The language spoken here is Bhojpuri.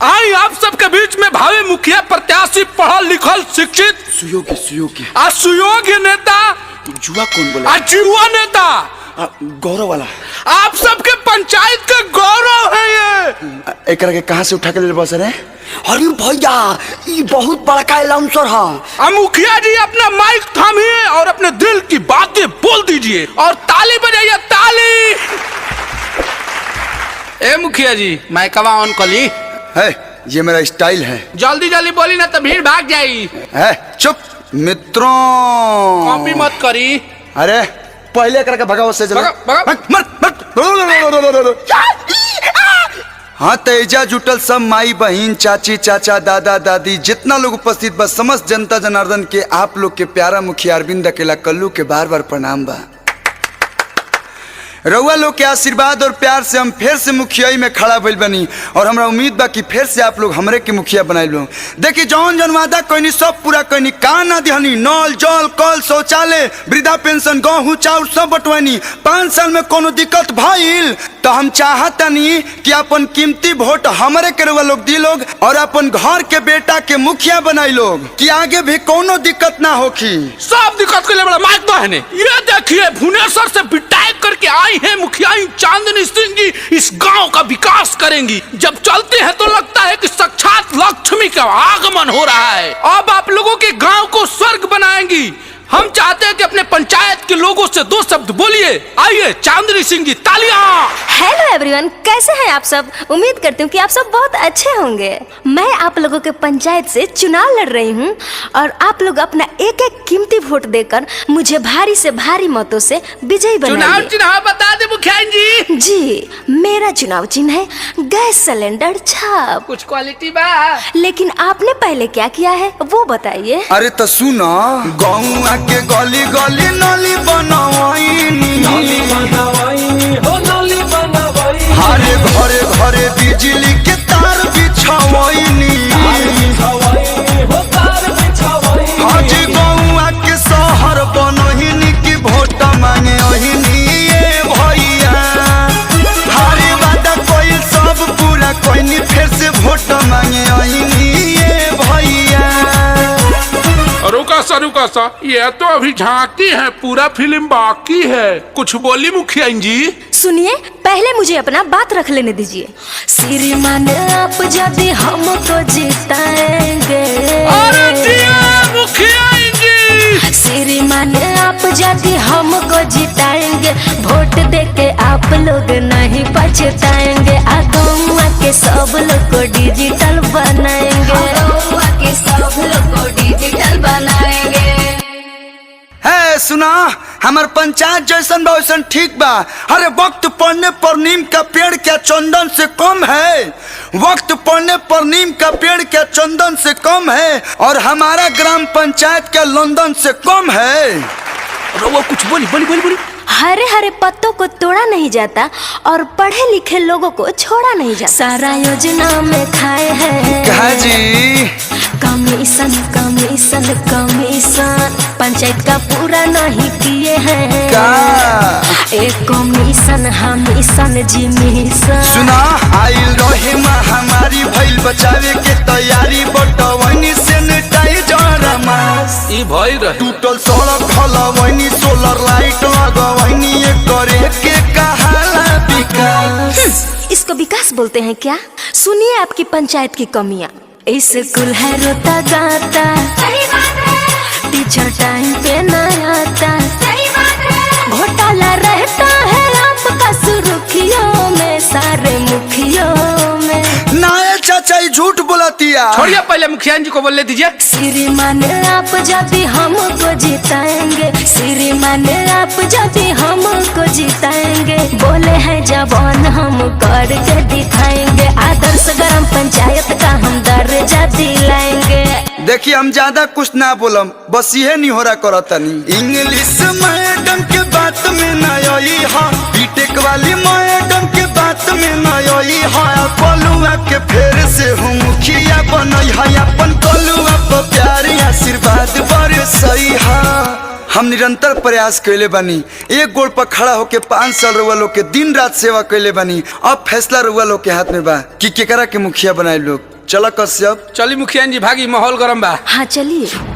आई आप सबके बीच में भावी मुखिया प्रत्याशी, पढ़ल लिखल शिक्षित सुयोग्य नेता, जुआ कौन बोला? जुआ नेता, गौरव वाला। आप सबके पंचायत का गौरव है ये। एक करके कहाँ से उठा के ले बस रहे? अरे भैया ये बहुत बड़ा अनाउंसर है। मुखिया जी अपना माइक थामिए और अपने दिल की बातें बोल दीजिए और ताली बजाइए, ताली। ए मुखिया जी माइकवा ऑन कर ली है, ये मेरा स्टाइल है। जल्दी जल्दी बोली ना तो भीड़ भाग जाएगी। है चुप मित्रों, कॉपी मत करी। अरे पहले करके भगाओ से हाँ तेजा जुटल सब माई बहन चाची चाचा दादा दादी जितना लोग उपस्थित बा, समस्त जनता जनार्दन के आप लोग के प्यारा मुखिया अरविंद अकेला कल्लू के बार बार प्रणाम बा। रउआ लोग के आशीर्वाद और प्यार से हम फिर से मुखियाई में खड़ा भइल बनी और हमरा उम्मीद बा कि फिर से आप लोग हमरे के मुखिया बनाई लो। देखिए जौन जौन वादा कइनी सब पूरा कइनी, का ना दिहनी, नल जल कल शौचालय वृद्धा पेंशन गेहूं चाउर सब बंटवानी। 5 साल में कोनो दिक्कत भइल तो हम चाहतनी कि अपन कीमती वोट हमरे के रउआ लोग दी लोग और अपन घर के बेटा के मुखिया बनाई लोग कि आगे भी कोनो दिक्कत ना होखी। सब दिक्कत के लिए बड़ा माइक तो है ने। ये देखिए भुवनेश्वर से विधायक करके आई है मुखिया चांदनी सिंह जी, इस गांव का विकास करेंगी। जब चलते हैं तो लगता है कि साक्षात लक्ष्मी का आगमन हो रहा है। अब आप लोगों के गांव को स्वर्ग बनाएंगी। हम चाहते हैं कि अपने पंचायत के लोगों से 2 शब्द बोलिए। आइए चांदनी सिंह जी, तालियां। हेलो एवरीवन, कैसे हैं आप सब? उम्मीद करती हूँ कि आप सब बहुत अच्छे होंगे। मैं आप लोगों के पंचायत से चुनाव लड़ रही हूँ और आप लोग अपना एक एक कीमती वोट देकर मुझे भारी से भारी मतों से विजयी बनाइए। चुनाव चिन्ह बता दे मुखिया जी। जी, मेरा चुनाव चिन्ह है गैस सिलेंडर छाप। कुछ क्वालिटी बा, लेकिन आपने पहले क्या किया है वो बताइए। अरे तो सुनो, गाँव के गली गली नली बनवाइनी, हरे घरे घरे बिजली के तार बिछावाइनी। आज गौआ के शहर बनहिनी की वोट मांगे ओहिनी ये भैया। हरे वादा कोई सब पूरा कोई फिर से वोट मांगे ओहिनी ये भैया। रुका सा, ये तो अभी झांकी है, पूरा फिल्म बाकी है। कुछ बोली मुखिया जी? सुनिए, पहले मुझे अपना बात रख लेने दीजिए। श्रीमान आप यदि हमको जिताएंगे, मुखिया जी श्रीमान आप यदि हमको जिताएंगे, वोट देके आप लोग नहीं पछताएंगे। गाँव के सब लोग को डिजिटल बनाएंगे, सब लोग को डिजिटल बनाएंगे। है सुना, हमार पंचायत जैसन बा वैसन ठीक बा। अरे वक्त पड़ने पर नीम का पेड़ क्या चंदन से कम है, वक्त पड़ने पर नीम का पेड़ क्या चंदन से कम है और हमारा ग्राम पंचायत क्या लंदन से कम है। वो कुछ बोली। हरे हरे पत्तों को तोड़ा नहीं जाता और पढ़े लिखे लोगों को छोड़ा नहीं जाता। सारा योजना में खाए हैं कहा जी कमीशन कमीशन कमीशन, पंचायत का पूरा नहीं किए हैं का एक कमीशन हमीशन जी मिशन। सुना, आइल रहे महामारी भइल बचावे के तैयारी, बटवनी सैनिटाइजर ई भई रहे। टूटल सड़क ढलवनी, सोलर लाइट लगवनी, ये करे के कहाला विकास। इसको विकास बोलते हैं क्या? सुनिए आपकी पंचायत की कमियाँ। स्कूल है रोता गाता, टीचर टाइम पे न आता, घोटाला रहता है आपका सुर्खियों में, सारे मुखियों में। नाये चाचा झूठ बोलतिया। छोड़िए, पहले मुखिया जी को बोलने दीजिए। श्रीमान आप यदि हमको जिताएंगे, श्रीमान आप यदि हमको जिताएंगे, बोले हैं जवान हम करके दिखाएंगे, आदर्श ग्राम पंचायत का हम दर्जा दिलाएंगे। देखिए हम ज्यादा कुछ ना बोलम, बस ये नहीं हो रहा करतनी। इंग्लिश मैडम के बात में न आई हा, बीटेक वाली मैडम के बात में न आई हा, कलुआ के फेर से हूँ मुखिया बनई है, अपन कलुआ पर प्यार आशीर्वाद बरसई हा। हम हम निरंतर प्रयास कैले बानी, एक गोड़ पर खड़ा होके 5 साल रउआ लोग के दिन रात सेवा कैले बानी। अब फैसला रउआ लोग के हाथ में बा कि केकरा के मुखिया बनाए लोग। चला कश्यप। चली मुखिया जी भागी, माहौल गरम बा। हाँ चलिए।